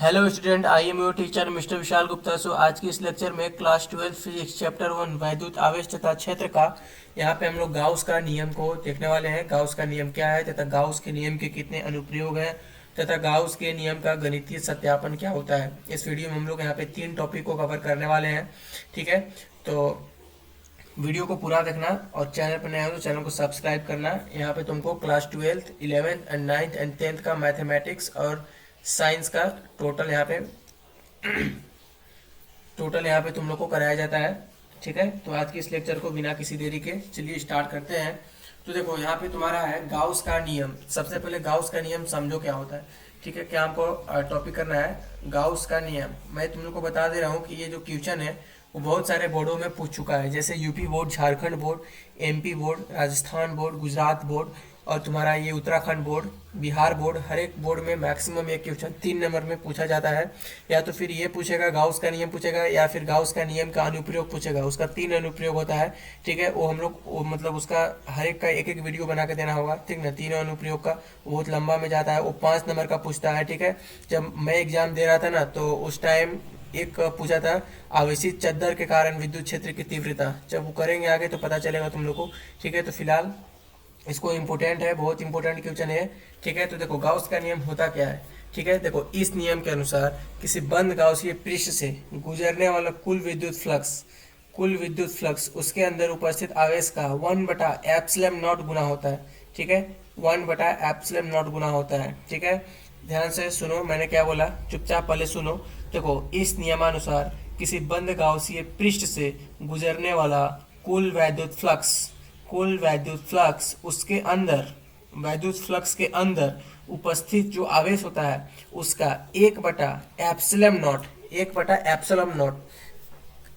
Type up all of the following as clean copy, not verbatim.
Hello student, I am your teacher mister Vishal Gupta. So आज की इस लेक्चर में क्लास 12 फिजिक्स चैप्टर 1 वैद्युत आवेश तथा क्षेत्र का यहाँ पे हम लोग गाउस का नियम को देखने वाले हैं। गाउस का नियम क्या है तथा गाउस के नियम के कितने अनुप्रयोग हैं तथा गाउस के नियम का गणितीय सत्यापन क्या होता है। इस वीडियो में हम लोग यहाँ पे 3 टॉपिक को कवर करने वाले हैं। ठीक है, तो वीडियो को पूरा देखना और चैनल पर नया हो तो चैनल को सब्सक्राइब करना। यहाँ पे तुमको class 12, 11th and 9th and 10th का मैथमेटिक्स और साइंस का टोटल यहाँ पे तुम लोग को कराया जाता है। ठीक है, तो आज के इस लेक्चर को बिना किसी देरी के चलिए स्टार्ट करते हैं। तो देखो यहाँ पे तुम्हारा है गाउस का नियम। सबसे पहले गाउस का नियम समझो क्या होता है। ठीक है, क्या हमको टॉपिक करना है गाउस का नियम। मैं तुम लोग को बता दे रहा हूँ कि ये जो क्वेश्चन है वो बहुत सारे बोर्डों में पूछ चुका है, जैसे UP board, Jharkhand board, MP board, Rajasthan board, Gujarat board और तुम्हारा ये उत्तराखंड बोर्ड, बिहार बोर्ड। हर एक बोर्ड में मैक्सिमम एक क्वेश्चन 3 नंबर में पूछा जाता है। या तो फिर ये पूछेगा गाउस का नियम पूछेगा, या फिर गाउस का नियम का अनुप्रयोग पूछेगा। उसका 3 अनुप्रयोग होता है। ठीक है, वो हम लोग मतलब उसका हर एक का एक एक वीडियो बना के देना होगा। ठीक ना, 3 अनुप्रयोग का बहुत लंबा में जाता है। वो 5 नंबर का पूछता है। ठीक है, जब मैं एग्जाम दे रहा था ना तो उस टाइम एक पूछा था आवेशित चद्दर के कारण विद्युत क्षेत्र की तीव्रता। जब वो करेंगे आगे तो पता चलेगा तुम लोग को। ठीक है, तो फिलहाल इसको इम्पोर्टेंट है, बहुत इंपॉर्टेंट क्वेश्चन है। ठीक है, तो देखो गाउस का नियम होता क्या है। ठीक है, देखो इस नियम के अनुसार किसी बंद गाउसीय पृष्ठ से गुजरने वाला कुल विद्युत फ्लक्स उसके अंदर उपस्थित आवेश का 1/एप्सिलॉन नॉट गुना होता है। ठीक है, 1/एप्सिलॉन नॉट गुना होता है। ठीक है, ध्यान से सुनो, मैंने क्या बोला, चुपचाप पहले सुनो। देखो इस नियमानुसार किसी बंद गाउसीय पृष्ठ से गुजरने वाला कुल वैद्युत फ्लक्स के अंदर उपस्थित जो आवेश होता है उसका one by epsilon not, one by epsilon not,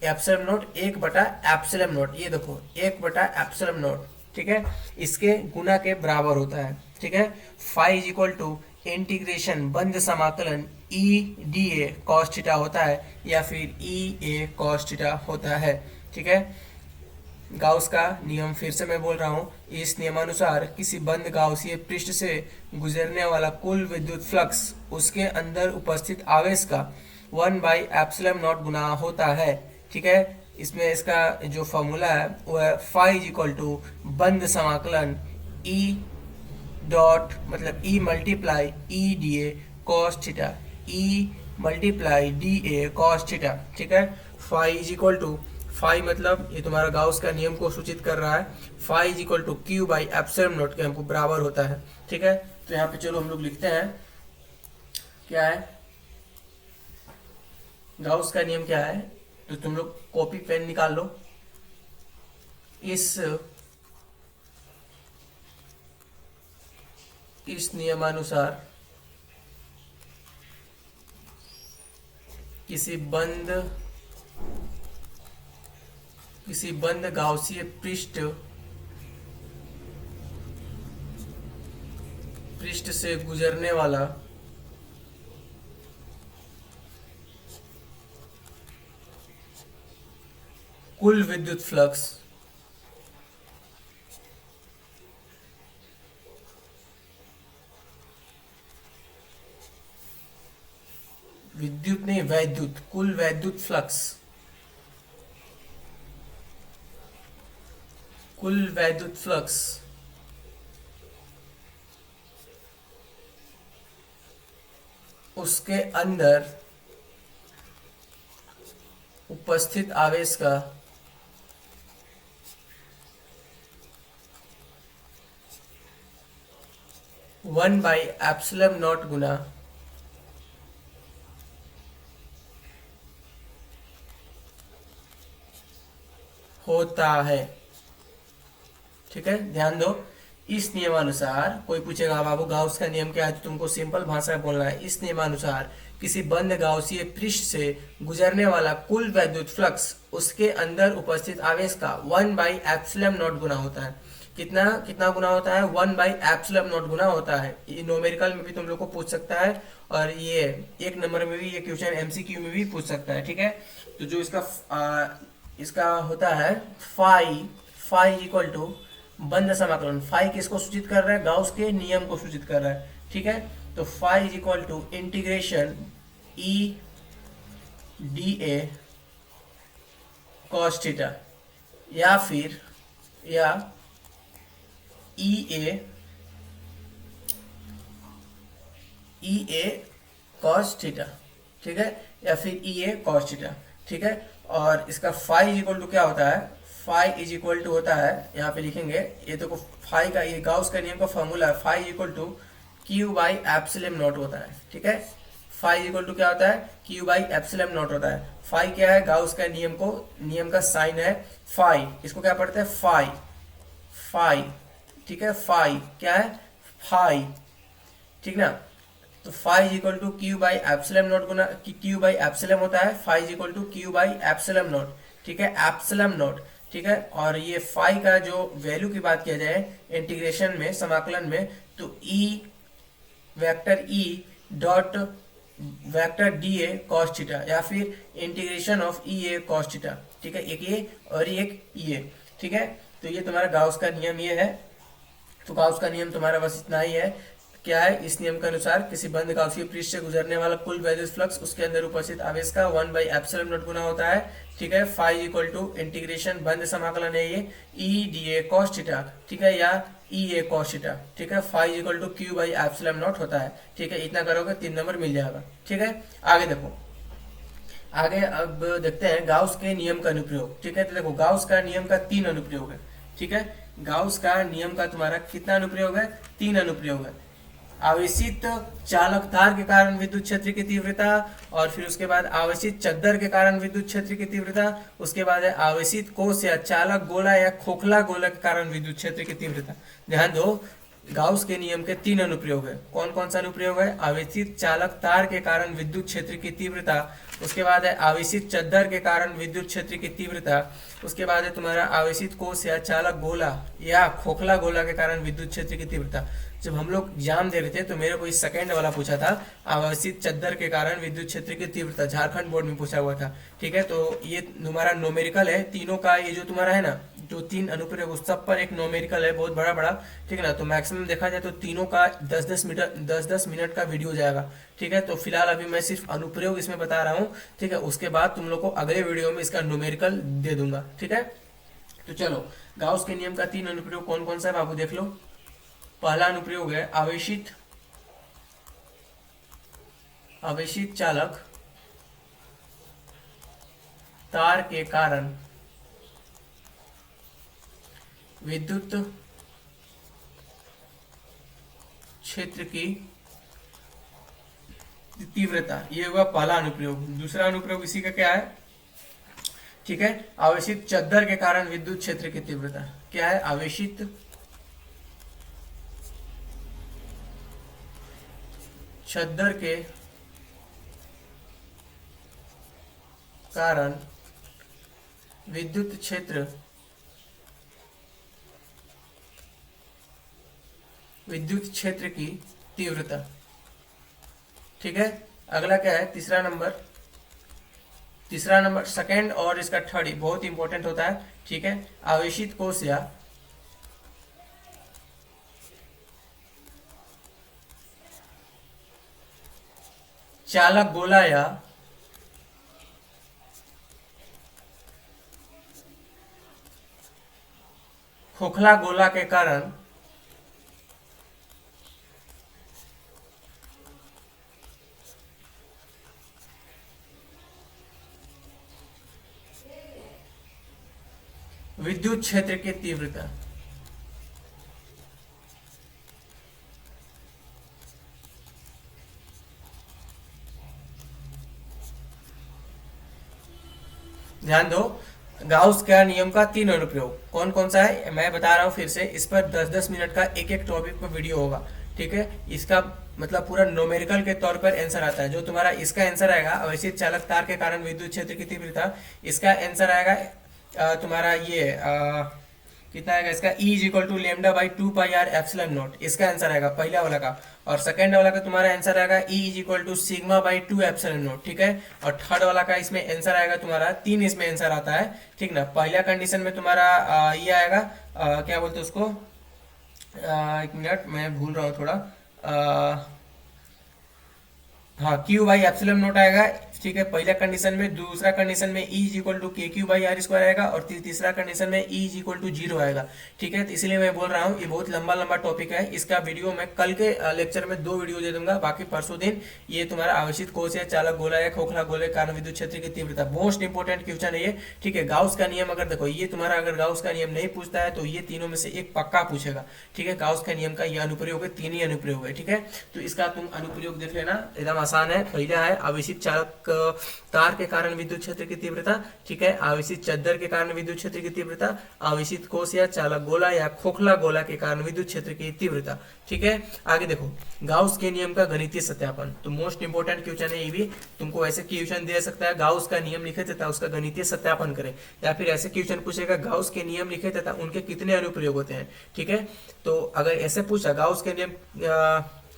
epsilon not one by epsilon not, ये देखो 1/एप्सिलॉन नॉट। ठीक है, इसके गुना के बराबर होता है। ठीक है, phi is equal to integration बंद समाकलन E D A cos theta होता है या फिर ई ए कॉस थीटा होता है। ठीक है, गाउस का नियम फिर से मैं बोल रहा हूँ। इस नियमानुसार किसी बंद गाउसीय पृष्ठ से गुजरने वाला कुल विद्युत फ्लक्स उसके अंदर उपस्थित आवेश का 1/एप्सिलॉन नॉट गुना होता है। ठीक है, इसमें इसका जो फॉर्मूला है वो है फाई इज इक्वल टू बंद समाकलन ई डॉट मतलब E multiply E D A cos theta, E multiply D A cos theta. ठीक है, phi is equal to, phi मतलब ये तुम्हारा गाउस का नियम को सूचित कर रहा है। Phi is equal to Q by epsilon not के हमको बराबर होता है। ठीक है, तो यहाँ पे चलो हम लोग लिखते हैं क्या है गाउस का नियम क्या है। तो तुम लोग कॉपी पेन निकाल लो। इस नियमानुसार किसी बंद गाउसीय पृष्ठ से गुजरने वाला कुल विद्युत फ्लक्स विद्युत नहीं वैद्युत, कुल वैद्युत फ्लक्स उसके अंदर उपस्थित आवेश का 1/एप्सिलॉन नॉट गुना होता है। ठीक है, ध्यान दो। इस नियमानुसार कोई पूछेगा बाबू गाउस का नियम क्या है, तो तुमको सिंपल भाषा में बोलना है। इस नियमानुसार किसी बंद गाउसीय पृष्ठ से गुजरने वाला कुल वैद्युत फ्लक्स उसके अंदर उपस्थित आवेश का 1/एप्सिलॉन नॉट गुना होता है। कितना कितना गुना होता है? 1/एप्सिलॉन नॉट गुना होता है। ये न्यूमेरिकल में भी तुम लोग को पूछ सकता है और ये 1 नंबर में भी ये क्वेश्चन एमसीक्यू में भी पूछ सकता है। ठीक है, तो जो इसका होता है फाई इक्वल टू बंद समाकलन। फाई किसको सूचित कर रहा है? गाउस के नियम को सूचित कर रहा है। ठीक है, तो phi is equal to integration E D A cos theta, या फिर या ई ए कॉस थीटा, ठीक है, या फिर ई ए कॉस थीटा, ठीक है। और इसका फाई इज इक्वल टू क्या होता है, फाई इज इक्वल टू होता है, यहाँ पे लिखेंगे, ये तो फाई का, ये गाउस का नियम का फॉर्मूला है, phi is equal to Q by epsilon not होता है, ठीक है। फाई इज इक्वल टू क्या होता है, क्यू बाई एप्सिलम नॉट होता है। फाई क्या है, गाउस का नियम का साइन है फाई, इसको क्या पढ़ते हैं, फाई, फाई, ठीक है, फाई क्या है, फाई, ठीक ना। तो phi equal to Q by epsilon not गुना क्यू बाई एप्सिलम होता है, phi equal to Q by epsilon not, ठीक है, एप्सिलम नॉट, ठीक है। और ये फाई का जो वैल्यू की बात किया जाए इंटीग्रेशन में, समाकलन में, तो E vector E dot vector D A cos theta, या फिर integration of E A cos theta, ठीक है, एक ये और एक ये, ठीक है। तो ये तुम्हारा गाउस का नियम ये है। तो गाउस का नियम तुम्हारा बस इतना ही है, क्या है, इस नियम के अनुसार किसी बंद गाउसीय पृष्ठ से गुजरने वाला कुल वैद्युत फ्लक्स उसके अंदर उपस्थित आवेश का 1 बाई एप्सिलॉन नॉट गुना होता है, ठीक है। फाई इक्वल टू इंटीग्रेशन बंद समाकलन है ये E D A cos theta, ठीक है, या ई ए कॉस थीटा, ठीक है। Phi equal to Q by epsilon naught होता है, ठीक है। इतना करोगे 3 नंबर मिल जाएगा, ठीक है। आगे देखो, आगे अब देखते हैं गाउस के नियम का अनुप्रयोग, ठीक है। तो देखो गाउस का नियम का 3 अनुप्रयोग है, ठीक है। गाउस का नियम का तुम्हारा कितना अनुप्रयोग है, 3 अनुप्रयोग है। आवेशित चालक तार के कारण विद्युत क्षेत्र की तीव्रता, और फिर उसके बाद आवेशित चद्दर के कारण विद्युत क्षेत्र की तीव्रता, उसके बाद है आवेशित कोष या चालक गोला या खोखला गोला के कारण विद्युत क्षेत्र की तीव्रता। ध्यान दो, गाउस के नियम के 3 अनुप्रयोग है। कौन कौन सा अनुप्रयोग है, आवेशित चालक तार के कारण विद्युत क्षेत्र की तीव्रता, उसके बाद है आवेशित चद्दर के कारण विद्युत क्षेत्र की तीव्रता, उसके बाद है तुम्हारा आवेशित कोष या चालक गोला या खोखला गोला के कारण विद्युत क्षेत्र की तीव्रता। जब हम लोग एग्जाम दे रहे थे तो मेरे को इस सेकंड वाला पूछा था, आवेशित चद्दर के कारण विद्युत क्षेत्र की तीव्रता, झारखंड बोर्ड में पूछा हुआ था, ठीक है। तो ये तुम्हारा नोमेरिकल है तीनों का, ये जो तुम्हारा है ना, जो 3 अनुप्रयोग उस सब पर एक नोमेरिकल है बहुत बड़ा बड़ा, ठीक है ना। तो मैक्सिमम देखा जाए तो तीनों का 10-10 मिनट का वीडियो जाएगा, ठीक है। तो फिलहाल अभी मैं सिर्फ अनुप्रयोग इसमें बता रहा हूँ, ठीक है। उसके बाद तुम लोग को अगले वीडियो में इसका नोमेरिकल दे दूंगा, ठीक है। तो चलो, गाउस के नियम का 3 अनुप्रयोग कौन कौन सा है बाबू देख लो। पहला अनुप्रयोग है आवेशित चालक तार के कारण विद्युत क्षेत्र की तीव्रता, ये हुआ पहला अनुप्रयोग। दूसरा अनुप्रयोग इसी का क्या है, ठीक है, आवेशित चद्दर के कारण विद्युत क्षेत्र की तीव्रता, क्या है, आवेशित चद्दर के कारण विद्युत क्षेत्र की तीव्रता, ठीक है। अगला क्या है, तीसरा नंबर सेकंड और इसका थर्ड बहुत इंपॉर्टेंट होता है, ठीक है। आवेशित कोष या चालक गोला या खोखला गोला के कारण विद्युत क्षेत्र की तीव्रता, ध्यान दो, गाउस का नियम का 3 अनुप्रयोग कौन कौन सा है मैं बता रहा हूं फिर से। इस पर 10-10 मिनट का एक एक टॉपिक पर वीडियो होगा, ठीक है। इसका मतलब पूरा नोमेरिकल के तौर पर आंसर आता है। जो तुम्हारा इसका आंसर आएगा अवैशित चालक तार के कारण विद्युत क्षेत्र की तीव्रता, इसका आंसर आएगा तुम्हारा ये कितना आएगा इसका, E is equal to lambda by 2 pi R epsilon naught, इसका आंसर आएगा पहला वाला का। और सेकंड वाला का तुम्हारा आंसर आएगा E is equal to sigma by 2 epsilon naught, ठीक है। और थर्ड वाला का इसमें आंसर आएगा तुम्हारा 3, इसमें आंसर आता है, ठीक ना। पहला कंडीशन में तुम्हारा ये आएगा क्या बोलते हैं उसको, एक मिनट मैं भूल रहा हूँ थोड़ा, हाँ क्यू बाई एप्सिलम नोट आएगा, ठीक है, पहला कंडीशन में। दूसरा कंडीशन में ई इज इक्वल टू के क्यू बाई आर स्क्वायर आएगा, और तीसरा कंडीशन में E is equal to zero आएगा, ठीक है। तो इसलिए मैं बोल रहा हूँ ये बहुत लंबा लंबा टॉपिक है, इसका वीडियो मैं कल के लेक्चर में 2 वीडियो दे दूंगा, बाकी परसों दिन ये तुम्हारा आवेशित कोश है, चालक गोला है, खोखला गोले कारण विद्युत क्षेत्र की तीव्रता, मोस्ट इंपोर्टेंट क्वेश्चन है ये, ठीक है। गाउस का नियम अगर देखो, ये तुम्हारा अगर गाउस का नियम नहीं पूछता है तो ये तीनों में से एक पक्का पूछेगा, ठीक है। गाउस का नियम का ये अनुप्रयोग है, 3 ही अनुप्रयोग है, ठीक है। तो इसका तुम अनुप्रयोग देख लेना, एकदम आसान है। पहला है आवेशित चालक तार के कारण विद्युत क्षेत्र की तीव्रता, ठीक है। आवेशित चद्दर के कारण विद्युत क्षेत्र की तीव्रता, आवेशित कोश या चालक गोला या खोखला गोला के कारण विद्युत क्षेत्र की तीव्रता, ठीक है। आगे देखो, गाउस के नियम का गणितीय सत्यापन, तो मोस्ट इंपोर्टेंट क्वेश्चन है ये भी, तुमको ऐसे क्वेश्चन दे सकता है, गाउस का नियम लिखे तथा उसका गणितीय सत्यापन करें, या फिर ऐसे क्वेश्चन पूछेगा गाउस के नियम लिखे तथा उनके कितने अनुप्रयोग होते हैं, ठीक है। तो अगर ऐसे पूछा गाउस के नियम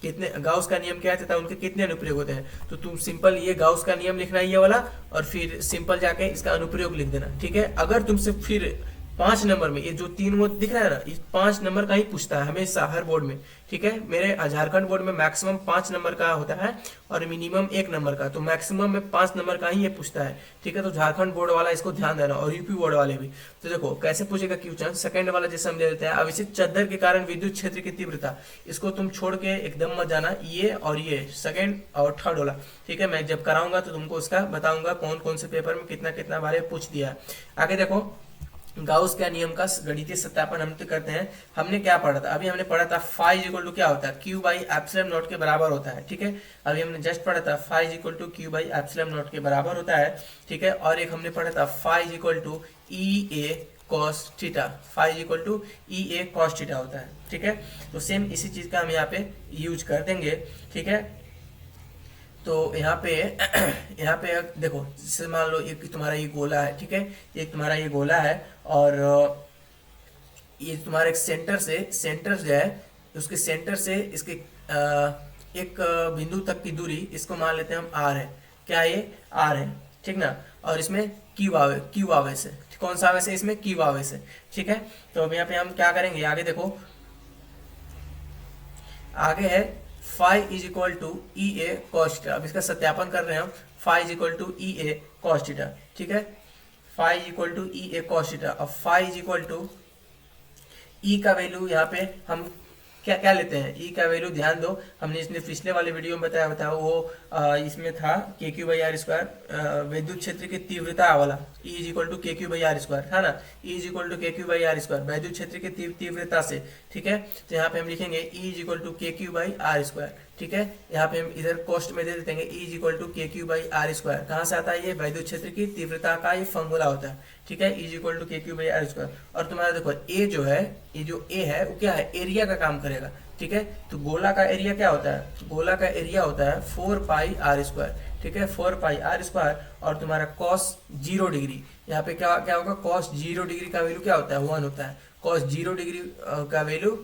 कितने, गाउस का नियम क्या है तथा उनके कितने अनुप्रयोग होते हैं, तो तुम सिंपल ये गाउस का नियम लिखना है ये वाला, और फिर सिंपल जाके इसका अनुप्रयोग लिख देना, ठीक है। अगर तुमसे फिर 5 नंबर में ये जो 3 वो दिख रहा है ना, ये 5 नंबर का ही पूछता है हमेशा हर बोर्ड में, ठीक है। मेरे झारखंड बोर्ड में मैक्सिमम 5 नंबर का होता है और मिनिमम 1 नंबर का, तो मैक्सिमम में 5 नंबर का ही ये पूछता है, ठीक है। तो झारखंड बोर्ड वाला इसको ध्यान देना, और यूपी बोर्ड वाले भी। तो देखो कैसे पूछेगा क्वेश्चन, सेकंड वाला जैसे हम ले लेते हैं, आवेशित चद्दर के कारण विद्युत क्षेत्र की तीव्रता, इसको तुम छोड़ के एकदम मत जाना, ये और ये सेकंड और थर्ड वाला, ठीक है। मैं जब कराऊंगा तो तुमको उसका बताऊंगा कौन कौन से पेपर में कितना कितना बारे पूछ दिया है। आगे देखो, गाउस का नियम का गणितीय सत्यापन हम तो करते हैं। हमने क्या पढ़ा था, अभी हमने पढ़ा था फाई इक्वल टू क्या होता है, क्यू बाई एप्सिलम नॉट के बराबर होता है, ठीक है। अभी हमने जस्ट पढ़ा था phi equal to Q by epsilon not के बराबर होता है, ठीक है। और एक हमने पढ़ा था phi equal to E A cos theta, phi equal to E A cos theta होता है, ठीक है। तो सेम इसी चीज का हम यहाँ पे यूज कर देंगे, ठीक है। तो यहाँ पे यहाँ पे देखो, जैसे मान लो एक तुम्हारा ये गोला है, ठीक है, एक तुम्हारा ये गोला है, और ये तुम्हारे एक सेंटर जो है, उसके सेंटर से इसके एक बिंदु तक की दूरी, इसको मान लेते हैं हम आर है, क्या ये आर है, ठीक ना। और इसमें क्यू आवेश है, कौन सा आवेश है इसमें, क्यू आवेश है, ठीक है। तो अब यहाँ पे हम क्या करेंगे, आगे देखो, आगे है phi is equal to E A cos theta. अब इसका सत्यापन कर रहे हैं हम, phi is equal to E A cos theta, ठीक है। Phi is equal to E A cos theta, और phi is equal to E का वैल्यू यहाँ पे हम क्या क्या लेते हैं, ई का वैल्यू ध्यान दो, हमने इसने पिछले वाले वीडियो में बताया वो इसमें था के क्यू बाई आर स्क्वायर, विद्युत क्षेत्र की तीव्रता वाला, ई इज इक्वल टू के क्यू बाई आर स्क्वायर है ना, ई इज इक्वल टू के क्यू बाई आर स्क्वायर विद्युत क्षेत्र की तीव्रता से, ठीक है। तो यहाँ पे हम लिखेंगे ई इज इक्वल टू के क्यू बाई आर स्क्वायर, ठीक है। यहाँ पे हम इधर कॉस्ट में दे देते हैं ई इज इक्वल टू के क्यू बाई आर स्क्वायर, कहाँ से आता है, ये विद्युत क्षेत्र की तीव्रता का ये फॉर्मूला होता है, ठीक है, इज इक्वल टू के क्यू बाई आर स्क्वायर। और तुम्हारा देखो ए जो है, ये जो ए है वो क्या है, एरिया का काम करेगा, ठीक है। तो गोला का एरिया क्या होता है, गोला का एरिया होता है 4 पाई आर स्क्वायर, ठीक है, 4 पाई आर स्क्वायर। और तुम्हारा कॉस 0 डिग्री, यहाँ पे क्या क्या होगा, कॉस 0 डिग्री का वैल्यू क्या होता है, 1 होता है, कॉस 0 डिग्री का वैल्यू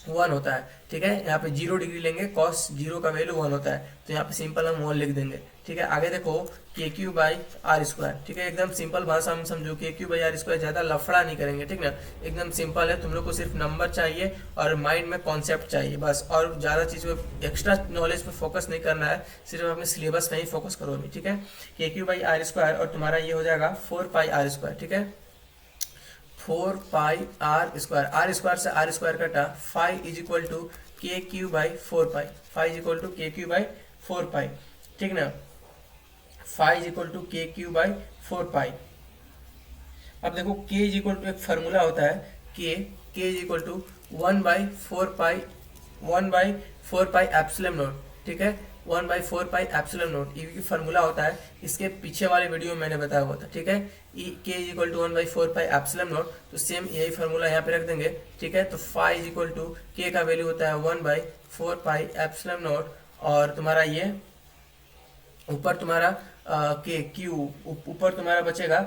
1 होता है, ठीक है। यहाँ पे 0 डिग्री लेंगे, कॉस 0 का वैल्यू 1 होता है, तो यहाँ पे सिंपल हम 1 लिख देंगे, ठीक है। आगे देखो के क्यू बाई आर स्क्वायर, ठीक है, एकदम सिंपल भाषा में समझो, के क्यू बाई आर स्क्वायर, ज्यादा लफड़ा नहीं करेंगे, ठीक ना, एकदम सिंपल है। तुम लोग को सिर्फ नंबर चाहिए और माइंड में कॉन्सेप्ट चाहिए बस, और ज्यादा चीज पे एक्स्ट्रा नॉलेज पे फोकस नहीं करना है, सिर्फ अपने सिलेबस पे ही फोकस करो अभी, ठीक है। के क्यू बाई आर स्क्वायर, और तुम्हारा ये हो जाएगा 4 पाई आर स्क्वायर, ठीक है, 4 पाई आर स्क्वायर से आर स्क्वायर कटा, फाई इज इक्वल टू के Q by 4 pi, phi is equal to के क्यू बाई 4 पाई, ठीक ना, फाई इज इक्वल टू के क्यू बाई 4 पाई। अब देखो के इज इक्वल टू एक फार्मूला होता है, K is equal to 1 by 4 pi, 1 by 4 pi epsilon not, ठीक है, 1 बाई 4 पाई एप्सिलम नॉट, ये भी फार्मूला होता है, इसके पीछे वाले वीडियो में मैंने बताया हुआ था, ठीक है। K is equal to 1 by 4 pi epsilon not, तो सेम यही फार्मूला यहाँ पे रख देंगे, ठीक है। तो फाई इज इक्वल टू के का वैल्यू होता है 1 बाई 4 पाई एप्सिलम नॉट, और तुम्हारा ये ऊपर तुम्हारा के क्यू, ऊपर तुम्हारा बचेगा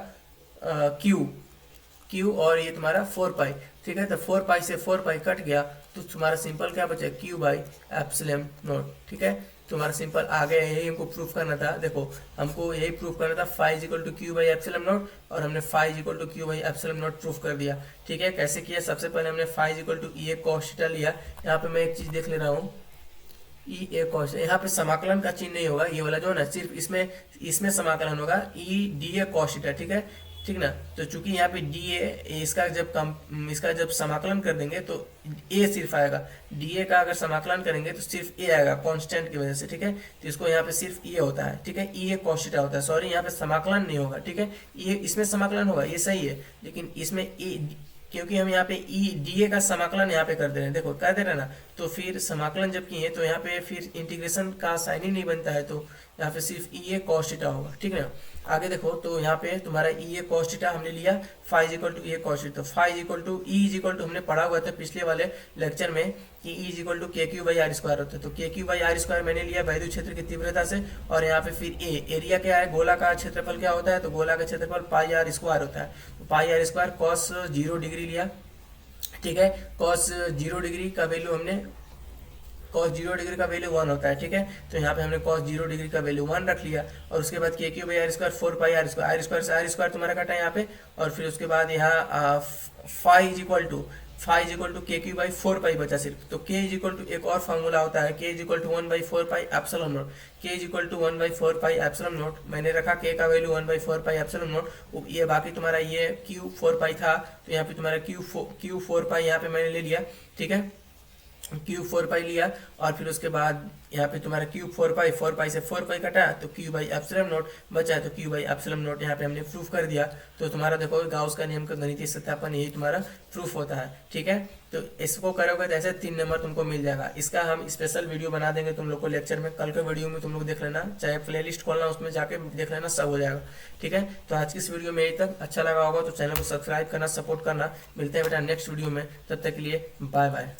क्यू, और ये तुम्हारा 4 पाई, ठीक है। तो 4 पाई से 4 पाई कट गया, तो तुम्हारा सिंपल क्या बचा, क्यू बाई एप्सिलम नॉट, ठीक है। तुम्हारा सिंपल आ गया, यही हमको प्रूफ करना था, देखो हमको यही प्रूफ करना था, phi is equal to Q by epsilon not, और हमने phi is equal to Q by epsilon not proof कर दिया, ठीक है। कैसे किया, सबसे पहले हमने phi is equal to E A cos theta लिया, यहाँ पे मैं एक चीज देख ले रहा हूँ, ई ए कॉस, यहाँ पे समाकलन का चिन्ह नहीं होगा, ये वाला जो है ना, सिर्फ इसमें इसमें समाकलन होगा ई डी ए कॉस थीटा, ठीक है, ठीक ना। तो चूंकि यहाँ पे डी ए, इसका जब समाकलन कर देंगे तो ए सिर्फ आएगा, डी ए का अगर समाकलन करेंगे तो सिर्फ ए आएगा कांस्टेंट की वजह से, ठीक है। तो इसको यहाँ पे सिर्फ ए होता है, ठीक है, ई ए कॉस थीटा होता है, सॉरी यहाँ पे समाकलन नहीं होगा, ठीक है। ये इसमें समाकलन होगा, ये सही है, लेकिन इसमें ए, क्योंकि हम यहाँ पे ई डी ए का समाकलन यहाँ पे कर दे रहे हैं, देखो कर दे रहे हैं ना, तो फिर समाकलन जब किए तो यहाँ पे फिर इंटीग्रेशन का साइन ही नहीं बनता है, तो यहाँ पे सिर्फ ई ए कॉस थीटा होगा, ठीक है ना। आगे देखो तो यहाँ पे तुम्हारा ई ए कॉस थीटा हमने लिया, phi equal to A cos theta, phi equal to E is equal to, हमने पढ़ा हुआ था पिछले वाले लेक्चर में कि ई इज इक्वल टू के क्यू बाई आर स्क्वायर होता है, तो के क्यू बाई आर स्क्वायर मैंने लिया वैद्युत क्षेत्र की तीव्रता से, और यहाँ पे फिर ए एरिया क्या है, गोला का क्षेत्रफल क्या होता है, तो गोला का क्षेत्रफल पाई आर स्क्वायर होता है, तो पाई आर स्क्वायर कॉस 0 डिग्री लिया, ठीक है। कॉस 0 डिग्री का वैल्यू हमने, कॉस 0 डिग्री का वैल्यू 1 होता है, ठीक है, तो यहाँ पे हमने कॉस 0 डिग्री का वैल्यू 1 रख लिया, और उसके बाद k Q by r square 4 pi are square, r square तुम्हारा कटा है यहाँ पे, और फिर उसके बाद यहाँ फाइव इज इक्वल टू के क्यू बाई 4 पाई बचा सिर्फ, तो के इज इक्वल टू एक और फार्मूला होता है, K is equal to 1/4 pi epsilon not, K is equal to 1/4 pi epsilon not, मैंने रखा के का वैल्यू 1/4 पाई एप्सिलॉन नॉट, ये बाकी तुम्हारा ये क्यू 4 पाई था, तो यहाँ पे तुम्हारा क्यू 4 पाई यहाँ पे मैंने ले लिया, ठीक है, क्यूब 4 पाई लिया, और फिर उसके बाद यहाँ पे तुम्हारा क्यूब 4 पाई से 4 पाई कटा, तो क्यू बाई एप्सिलॉन नॉट बचा, तो क्यू बाई एप्सिलॉन नॉट यहाँ पे हमने प्रूफ कर दिया, तो तुम्हारा देखो गाउस का नियम का गणितीय सत्यापन यही तुम्हारा प्रूफ होता है, ठीक है। तो इसको करोगे तो ऐसे 3 नंबर तुमको मिल जाएगा। इसका हम स्पेशल वीडियो बना देंगे तुम लोग को लेक्चर में, कल के वीडियो में तुम लोग देख लेना, चाहे प्ले लिस्ट खोलना उसमें जाके देख लेना, सब हो जाएगा, ठीक है। तो आज की इस वीडियो में यही तक, अच्छा लगा होगा तो चैनल को सब्सक्राइब करना, सपोर्ट करना, मिलते हैं बेटा नेक्स्ट वीडियो में, तब तक के लिए बाय बाय।